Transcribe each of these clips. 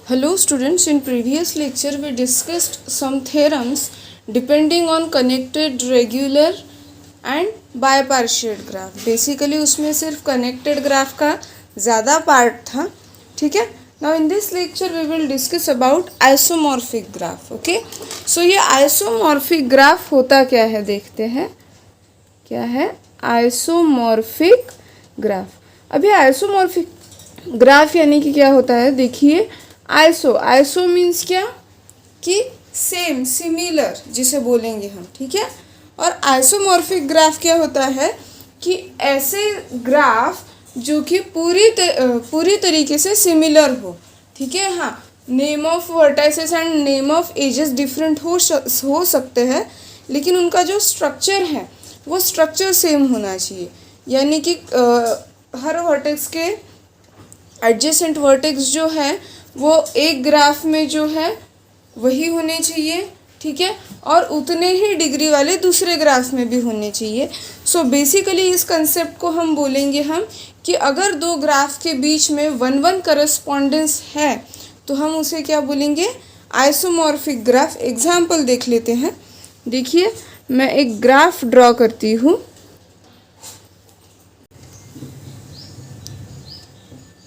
Hello students, in previous lecture we discussed some theorems depending on connected regular and bipartite graph. Basically उसमें सिर्फ connected graph का ज़्यादा part था, ठीक है. Now in this lecture we will discuss about isomorphic graph. Okay, so ये isomorphic graph होता क्या है देखते हैं. क्या है आइसोमॉर्फिक ग्राफ. अभी आइसोमॉर्फिक ग्राफ यानी कि क्या होता है देखिए. आइसो मीन्स क्या कि सेम सिमिलर जिसे बोलेंगे हम, ठीक है. और आइसोमॉर्फिक ग्राफ क्या होता है कि ऐसे ग्राफ जो कि पूरी तरीके से सिमिलर हो, ठीक है. हाँ, name of vertices and name of edges different हो सकते हैं, लेकिन उनका जो स्ट्रक्चर है वो स्ट्रक्चर सेम होना चाहिए. यानी कि हर वर्टेक्स के एडजेसेंट वर्टेक्स जो है वो एक ग्राफ में जो है वही होने चाहिए, ठीक है. और उतने ही डिग्री वाले दूसरे ग्राफ में भी होने चाहिए. सो बेसिकली इस कंसेप्ट को हम बोलेंगे हम कि अगर दो ग्राफ के बीच में वन करस्पॉन्डेंस है तो हम उसे क्या बोलेंगे, आइसोमॉर्फिक ग्राफ. एग्जाम्पल देख लेते हैं. देखिए मैं एक ग्राफ ड्रॉ करती हूँ.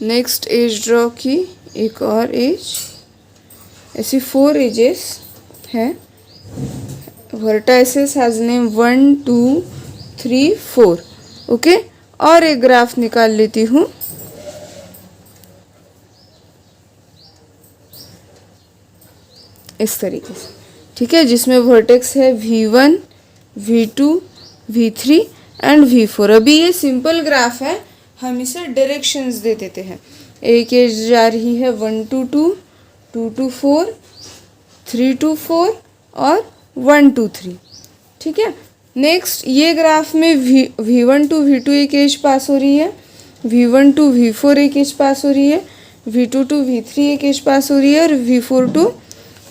नेक्स्ट एज ड्रॉ की, एक और एज, ऐसी 4 एजेस हैं. Vertices has name 1 2 3 4. ओके, और एक ग्राफ निकाल लेती हूँ. इस तरीके से, ठीक है, जिसमें वर्टेक्स है V1 V2 V3 and V4. अभी ये सिंपल ग्राफ है, हम इसे डायरेक्शंस दे देते हैं. एक एज जा रही है 1 to 2, 2 to 4, 3 to 4 और 1 to 3, ठीक है. नेक्स्ट ये ग्राफ में V1 to V2 एक एज पास हो रही है, V1 to V4 एक एज पास हो रही है, V2 to V3 एक एज पास हो रही है और V4 to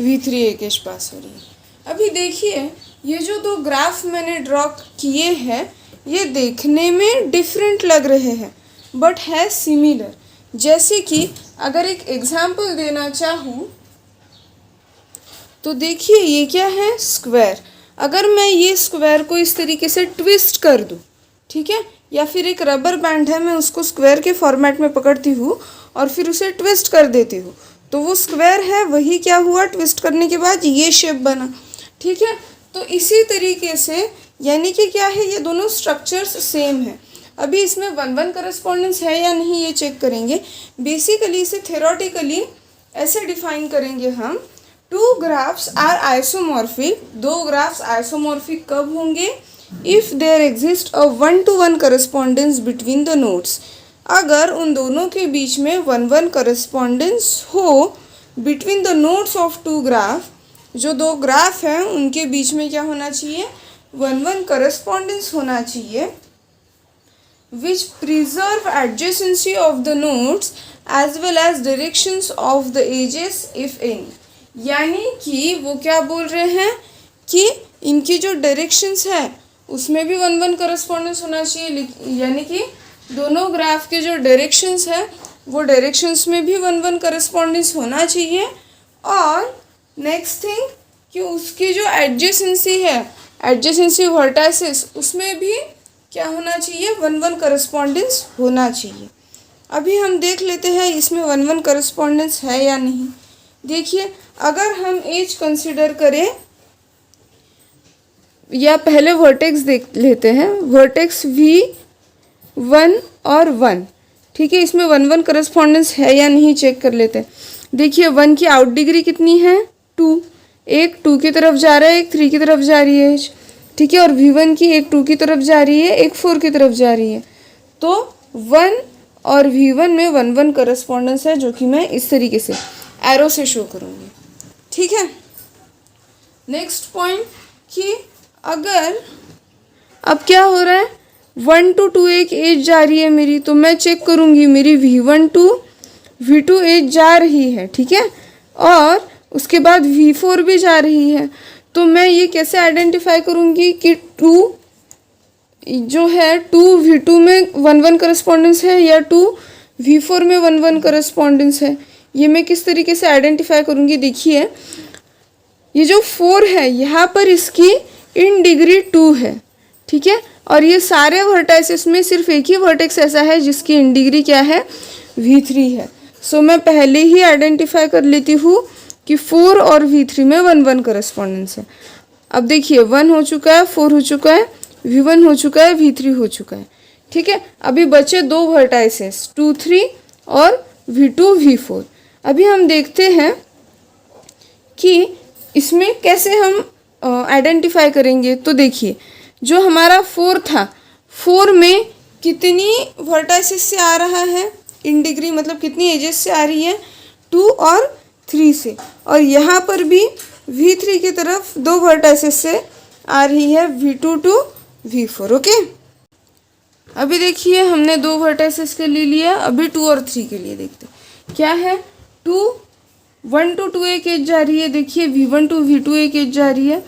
V3 एक एज पास हो रही है. अभी देखिए ये जो दो ग्राफ मैंने ड्रॉ किए हैं ये देखने में डिफरेंट लग रहे हैं बट है सिमिलर. जैसे कि अगर एक एग्जाम्पल देना चाहूँ तो देखिए ये क्या है, स्क्वायर. अगर मैं ये स्क्वायर को इस तरीके से ट्विस्ट कर दूँ, ठीक है, या फिर एक रबर बैंड है मैं उसको स्क्वायर के फॉर्मेट में पकड़ती हूँ और फिर उसे ट्विस्ट कर देती हूँ तो वो स्क्वायर है, वही क्या हुआ, ट्विस्ट करने के बाद ये शेप बना, ठीक है. तो इसी तरीके से यानी कि क्या है, ये दोनों स्ट्रक्चर्स सेम है. अभी इसमें वन करस्पॉन्डेंस है या नहीं ये चेक करेंगे. बेसिकली इसे थ्योरेटिकली ऐसे डिफाइन करेंगे हम, टू ग्राफ्स आर आइसोमॉर्फिक. दो ग्राफ्स आइसोमॉर्फिक कब होंगे, if there exist a 1-to-1 correspondence between the nodes. अगर उन दोनों के बीच में 1-1 करस्पॉन्डेंस हो between the nodes of two graph. जो दो ग्राफ हैं उनके बीच में क्या होना चाहिए, 1-1 करस्पॉन्डेंस होना चाहिए, which preserve adjacency of the nodes as well as directions of the edges if any. यानी कि वो क्या बोल रहे हैं कि इनकी जो डायरेक्शंस है उसमें भी 1-1 करस्पॉन्डेंस होना चाहिए. यानी कि दोनों ग्राफ के जो डायरेक्शंस है वो डायरेक्शंस में भी 1-1 करस्पॉन्डेंस होना चाहिए. और नेक्स्ट थिंग कि उसकी जो एडजेसेंसी है, एडजेसेंसी वर्टाइसेस, उसमें भी क्या होना चाहिए, 1-1 करस्पॉन्डेंस होना चाहिए. अभी हम देख लेते हैं इसमें 1-1 करस्पॉन्डेंस है या नहीं. देखिए अगर हम एज कंसिडर करें या पहले वर्टेक्स देख लेते हैं, वर्टेक्स V1 और 1, ठीक है. इसमें 1-1 करस्पॉन्डेंस है या नहीं चेक कर लेते हैं. देखिए 1 की आउट डिग्री कितनी है, 2. एक 2 की तरफ जा रहा है, एक 3 की तरफ जा रही है, ठीक है. और V1 की एक 2 की तरफ जा रही है, एक 4 की तरफ जा रही है. तो 1 और V1 में 1-1 करस्पॉन्डेंस है, जो कि मैं इस तरीके से एरो से शो करूँगी, ठीक है. नेक्स्ट पॉइंट कि अगर अब क्या हो रहा है, 1 to 2 एक एज जा रही है मेरी, तो मैं चेक करूँगी मेरी V1 to V2 एज जा रही है, ठीक है. और उसके बाद V4 भी जा रही है. तो मैं ये कैसे आइडेंटिफाई करूँगी कि 2 जो है 2 V2 में 1-1 करस्पॉन्डेंस है या 2 V4 में 1-1 करस्पॉन्डेंस है. ये मैं किस तरीके से आइडेंटिफाई करूँगी, देखिए ये जो 4 है यहाँ पर इसकी इन डिग्री 2 है, ठीक है, और ये सारे वर्टाइसेस में सिर्फ एक ही वर्टेक्स ऐसा है जिसकी इन डिग्री क्या है, V3 है। सो मैं पहले ही आइडेंटिफाई कर लेती हूँ कि 4 और V3 में 1 1 करस्पॉन्डेंस है। अब देखिए 1 हो चुका है, 4 हो चुका है, V1 हो चुका है, V3 हो चुका है, ठीक है। अभी बचे 2 वर्टाइसेस 2 3 और V2 V4। अभी हम देखते हैं कि इसमें कैसे हम आइडेंटिफाई करेंगे। तो देखिए जो हमारा 4 था, 4 में कितनी वर्टाइसेस से आ रहा है इन डिग्री, मतलब कितनी एजेस से आ रही है, 2 और 3 से, और यहाँ पर भी V3 की तरफ 2 वर्टाइसेस से आ रही है, V2 to V4। ओके, अभी देखिए हमने 2 वर्टाइसेस के लिए लिया, अभी 2 और 3 के लिए देखते क्या है। 1 to 2 एक एज जा रही है, देखिए V1 to V2 एक एज जा रही है,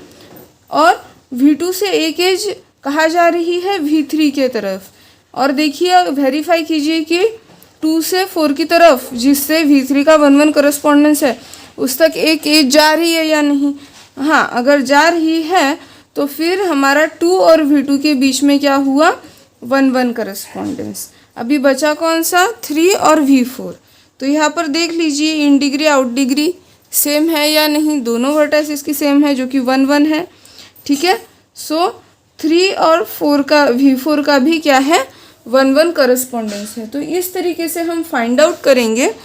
और V2 से एक एज कहाँ जा रही है, V3 के तरफ। और देखिए वेरीफाई कीजिए कि 2 से 4 की तरफ जिससे V3 का 1 1 करस्पॉन्डेंस है उस तक एक एज जा रही है या नहीं। हाँ, अगर जा रही है तो फिर हमारा 2 और V2 के बीच में क्या हुआ, 1 1 करस्पॉन्डेंस। अभी बचा कौन सा, 3 और V4। तो यहाँ पर देख लीजिए in degree out degree same है या नहीं, दोनों वर्टाइसेस की सेम है जो कि 1 1 है, ठीक है। सो 3 और 4 का V4 का भी क्या है, 1 1 करस्पॉन्डेंस है। तो इस तरीके से हम फाइंड आउट करेंगे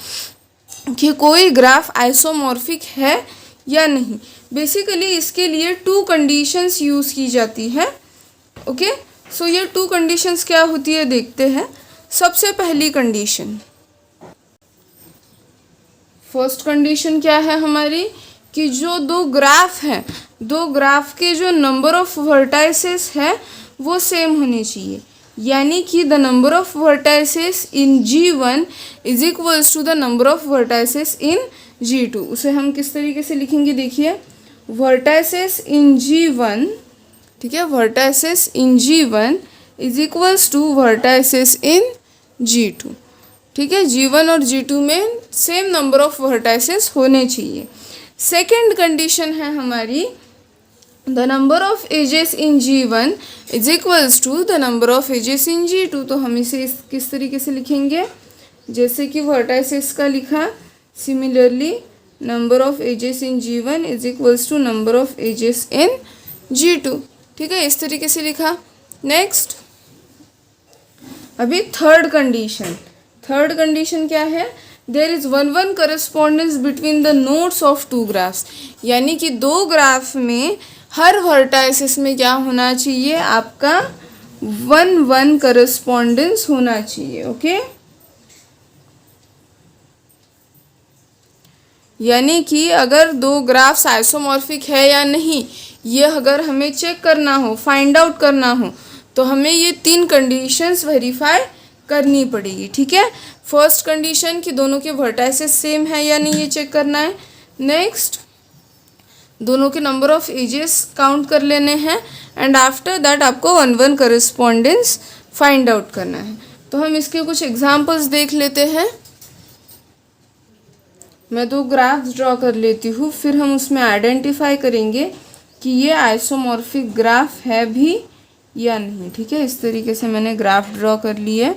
कि कोई ग्राफ आइसोमॉर्फिक है या नहीं। बेसिकली इसके लिए 2 कंडीशंस यूज़ की जाती है। ओके, सो ये 2 कंडीशंस क्या होती है देखते हैं। सबसे पहली कंडीशन, फर्स्ट कंडीशन क्या है हमारी, कि जो 2 ग्राफ हैं, 2 ग्राफ के जो नंबर ऑफ वर्टाइसेस है वो सेम होने चाहिए। यानी कि the number of vertices in G1 is equals to the number of vertices in G2। उसे हम किस तरीके से लिखेंगे, देखिए वर्टाइसेस इन G1, ठीक है, vertices in G1 is equals to vertices in G2, ठीक है। G1 और G2 में सेम नंबर ऑफ वर्टाइसेस होने चाहिए। सेकेंड कंडीशन है हमारी, the number of edges in G1 is equals to the number of edges in G2। तो हम इसे किस तरीके से लिखेंगे, जैसे कि वर्टाइसेस का लिखा, similarly number of edges in G1 is equals to number of edges in G2, ठीक है, इस तरीके से लिखा। नेक्स्ट, अभी थर्ड कंडीशन क्या है, there is 1 1 correspondence between the nodes of 2 graphs. यानी कि 2 ग्राफ में हर वर्टाइसिस में क्या होना चाहिए, आपका 1 1 करस्पॉन्डेंस होना चाहिए। ओके, यानी कि अगर 2 ग्राफ्स आइसोमॉर्फिक है या नहीं, ये अगर हमें चेक करना हो, फाइंड आउट करना हो, तो हमें ये 3 कंडीशंस वेरीफाई करनी पड़ेगी, ठीक है। फर्स्ट कंडीशन कि दोनों के वर्टाइसेस सेम है या नहीं, ये चेक करना है। नेक्स्ट, दोनों के नंबर ऑफ एजेस काउंट कर लेने हैं, एंड आफ्टर दैट आपको 1 1 करस्पॉन्डेंस फाइंड आउट करना है। तो हम इसके कुछ एग्जांपल्स देख लेते हैं। मैं 2 ग्राफ्स ड्रॉ कर लेती हूँ, फिर हम उसमें आइडेंटिफाई करेंगे कि ये आइसोमॉर्फिक ग्राफ है भी या नहीं, ठीक है। इस तरीके से मैंने ग्राफ ड्रॉ कर ली है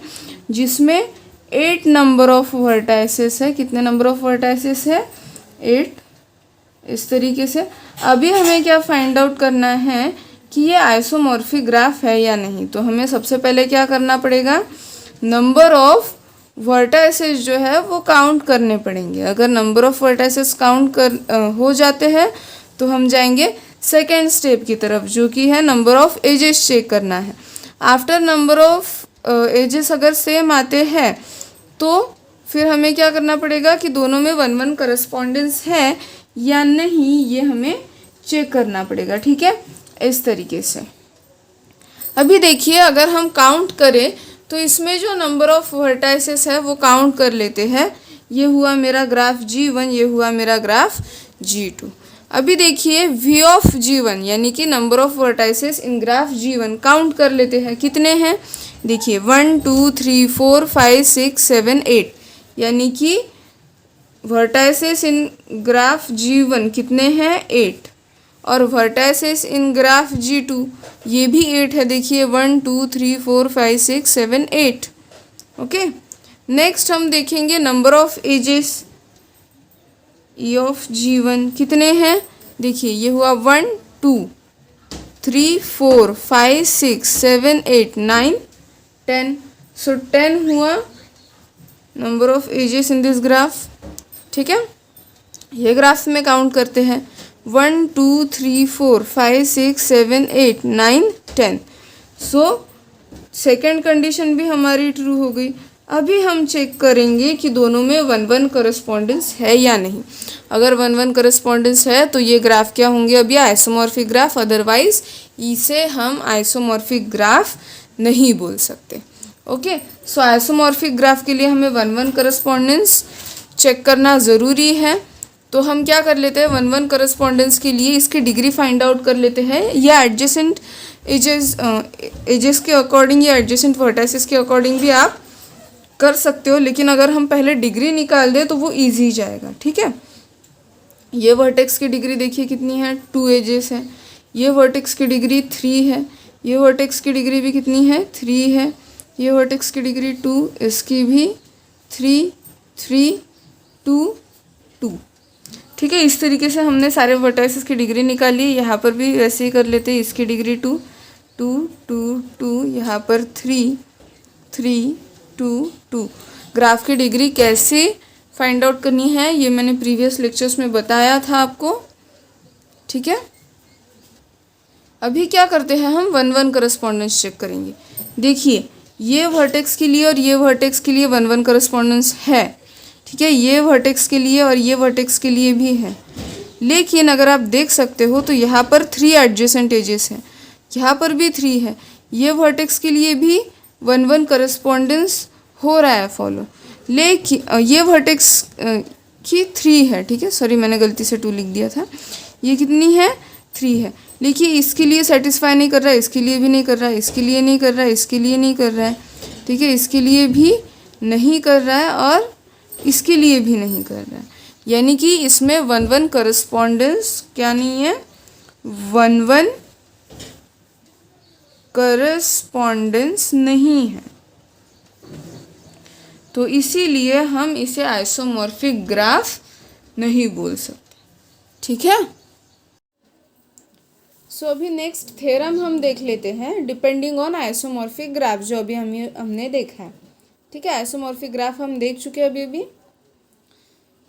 जिसमें 8 नंबर ऑफ वर्टाइसेस है। कितने नंबर ऑफ वर्टाइसेस है, 8, इस तरीके से। अभी हमें क्या फाइंड आउट करना है कि ये आइसोमॉर्फिक ग्राफ है या नहीं। तो हमें सबसे पहले क्या करना पड़ेगा, नंबर ऑफ वर्टाइसेस जो है वो काउंट करने पड़ेंगे। अगर नंबर ऑफ वर्टाइसेस काउंट हो जाते हैं तो हम जाएंगे सेकेंड स्टेप की तरफ, जो कि है नंबर ऑफ एजेस चेक करना है। आफ्टर नंबर ऑफ एजेस अगर सेम आते हैं तो फिर हमें क्या करना पड़ेगा कि दोनों में 1 1 करस्पॉन्डेंस है या नहीं, ये हमें चेक करना पड़ेगा, ठीक है, इस तरीके से। अभी देखिए अगर हम काउंट करें तो इसमें जो नंबर ऑफ वर्टाइसेस है वो काउंट कर लेते हैं। ये हुआ मेरा ग्राफ G1, ये हुआ मेरा ग्राफ G2। अभी देखिए V ऑफ G1 यानी कि number of vertices in graph G1 count कर लेते हैं। कितने हैं, देखिए 1 2 3 4 5 6 7 8, यानी कि वर्टाइसेस इन ग्राफ G1 कितने हैं 8 और वर्टाइसेस इन ग्राफ G2 ये भी 8 है। देखिए 1 2 3 4 5 6 7 8। ओके, नेक्स्ट हम देखेंगे number of edges E of G1 कितने हैं। देखिए ये हुआ 1 2 3 4 5 6 7 8 9 10। सो 10 हुआ number of edges in this graph. ठीक है, ये ग्राफ में काउंट करते हैं 1 2 3 4 5 6 7 8 9 10। सो सेकेंड कंडीशन भी हमारी ट्रू हो गई। अभी हम चेक करेंगे कि दोनों में 1 1 करस्पॉन्डेंस है या नहीं। अगर 1 1 करस्पॉन्डेंस है तो ये ग्राफ क्या होंगे, अभी आइसोमॉर्फिक ग्राफ, अदरवाइज इसे हम आइसोमॉर्फिक ग्राफ नहीं बोल सकते। ओके, सो आइसोमॉर्फिक ग्राफ के लिए हमें 1 1 करस्पॉन्डेंस चेक करना ज़रूरी है। तो हम क्या कर लेते हैं, 1 1 करस्पॉन्डेंस के लिए इसकी डिग्री फाइंड आउट कर लेते हैं, या एडजेसेंट एजेस के अकॉर्डिंग या एडजेसेंट वर्टाइसेस के अकॉर्डिंग भी आप कर सकते हो, लेकिन अगर हम पहले डिग्री निकाल दें तो वो इजी जाएगा। ठीक है, ये वर्टेक्स की डिग्री देखिए कितनी है, 2 एजेस है। ये वर्टेक्स की डिग्री 3 है। ये वर्टेक्स की डिग्री भी कितनी है, 3 है। ये वर्टेक्स की डिग्री 2, इसकी भी 3 3 2 2। ठीक है, इस तरीके से हमने सारे वर्टाइसेस की डिग्री निकाली। यहाँ पर भी वैसे ही कर लेते हैं, इसकी डिग्री 2 2 2 2, यहाँ पर 3 3 2 2। ग्राफ की डिग्री कैसे फाइंड आउट करनी है ये मैंने प्रीवियस लेक्चर्स में बताया था आपको। ठीक है, अभी क्या करते हैं, हम 1 1 करस्पॉन्डेंस चेक करेंगे। देखिए ये वर्टेक्स के लिए और ये वर्टेक्स के लिए 1 1 करस्पॉन्डेंस है। ठीक है, ये वर्टेक्स के लिए और ये वर्टेक्स के लिए भी है, लेकिन अगर आप देख सकते हो तो यहाँ पर 3 एडजेसेंट एजेस हैं, यहाँ पर भी 3 है। ये वर्टेक्स के लिए भी 1 1 करस्पॉन्डेंस हो रहा है फॉलो, लेकिन ये वर्टेक्स की 3 है। ठीक है, सॉरी मैंने गलती से 2 लिख दिया था। ये कितनी है, 3 है, लेकिन इसके लिए सेटिस्फाई नहीं कर रहा है, इसके लिए भी नहीं कर रहा है, इसके लिए नहीं कर रहा है, इसके लिए नहीं कर रहा है। ठीक है, इसके लिए भी नहीं कर रहा है और इसके लिए भी नहीं कर रहा है, यानी कि इसमें 1 1 करस्पॉन्डेंस क्या नहीं है, 1 1 करस्पॉन्डेंस नहीं है। तो इसीलिए हम इसे आइसोमॉर्फिक ग्राफ नहीं बोल सकते। ठीक है, सो अभी नेक्स्ट थ्योरम हम देख लेते हैं, डिपेंडिंग ऑन आइसोमॉर्फिक ग्राफ, जो अभी हमने देखा है। ठीक है, आइसोमॉर्फिक ग्राफ हम देख चुके हैं अभी।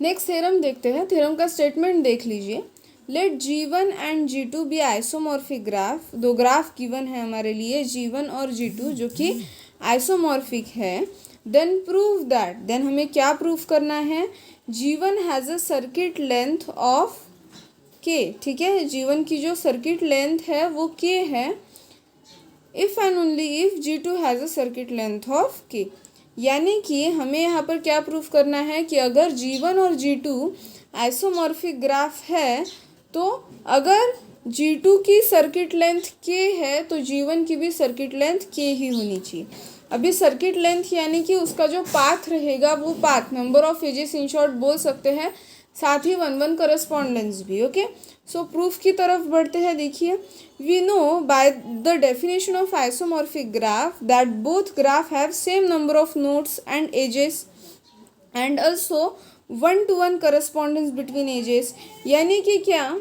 नेक्स्ट थ्योरम देखते हैं। थ्योरम का स्टेटमेंट देख लीजिए, let G1 and G2 be isomorphic graph. दो ग्राफ गिवन है हमारे लिए G1 और G2 जो कि आइसोमॉर्फिक है। देन प्रूव दैट, देन हमें क्या प्रूव करना है, G1 has a circuit length of K। ठीक है, G1 की जो सर्किट लेंथ है वो K है, if and only if G2 has a circuit length of K। यानी कि हमें यहाँ पर क्या प्रूफ करना है कि अगर G1 और G2 आइसोमॉर्फिक ग्राफ है, तो अगर G2 की सर्किट लेंथ K है तो G1 की भी सर्किट लेंथ K ही होनी चाहिए। अभी सर्किट लेंथ यानी कि उसका जो पाथ रहेगा वो path, number of edges in short बोल सकते हैं, साथ ही 1 1 करस्पॉन्डेंस भी। ओके, सो प्रूफ की तरफ बढ़ते हैं। देखिए, we know by the definition of isomorphic graph that both graph have same number of nodes and edges and also 1 to 1 correspondence between edges. यानी कि क्या,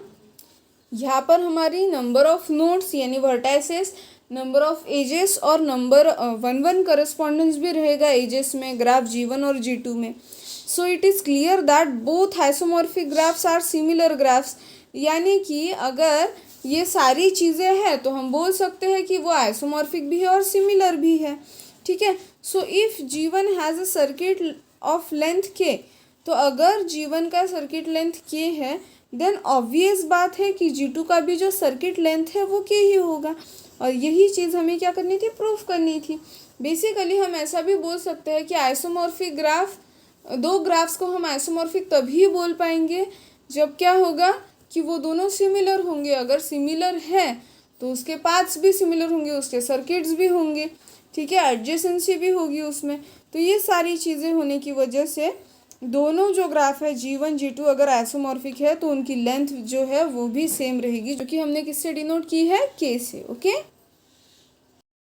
यहाँ पर हमारी नंबर ऑफ नोड्स यानी वर्टाइसेस, नंबर ऑफ एजेस और number 1 1 correspondence भी रहेगा एजेस में, ग्राफ G1 और G2 में। So it is clear that both isomorphic graphs are similar graphs. यानी कि अगर ये सारी चीज़ें हैं तो हम बोल सकते हैं कि वो आइसोमॉर्फिक भी है और सिमिलर भी है। ठीक है, so if G1 has a circuit of length K, तो अगर G1 का सर्किट लेंथ K है, देन ऑब्वियस बात है कि G2 का भी जो सर्किट लेंथ है वो K ही होगा। और यही चीज़ हमें क्या करनी थी, प्रूफ करनी थी। बेसिकली हम ऐसा भी बोल सकते हैं कि आइसोमॉर्फिक ग्राफ, दो ग्राफ्स को हम आइसोमॉर्फिक तभी बोल पाएंगे जब क्या होगा कि वो दोनों सिमिलर होंगे। अगर सिमिलर है तो उसके पाथ्स भी सिमिलर होंगे, उसके सर्किट्स भी होंगे। ठीक है, एडजेसेंसी भी होगी उसमें। तो ये सारी चीज़ें होने की वजह से दोनों जो ग्राफ है G1 G2 अगर आइसोमॉर्फिक है तो उनकी लेंथ जो है वो भी सेम रहेगी, जो कि हमने किससे डिनोट की है, K से। ओके।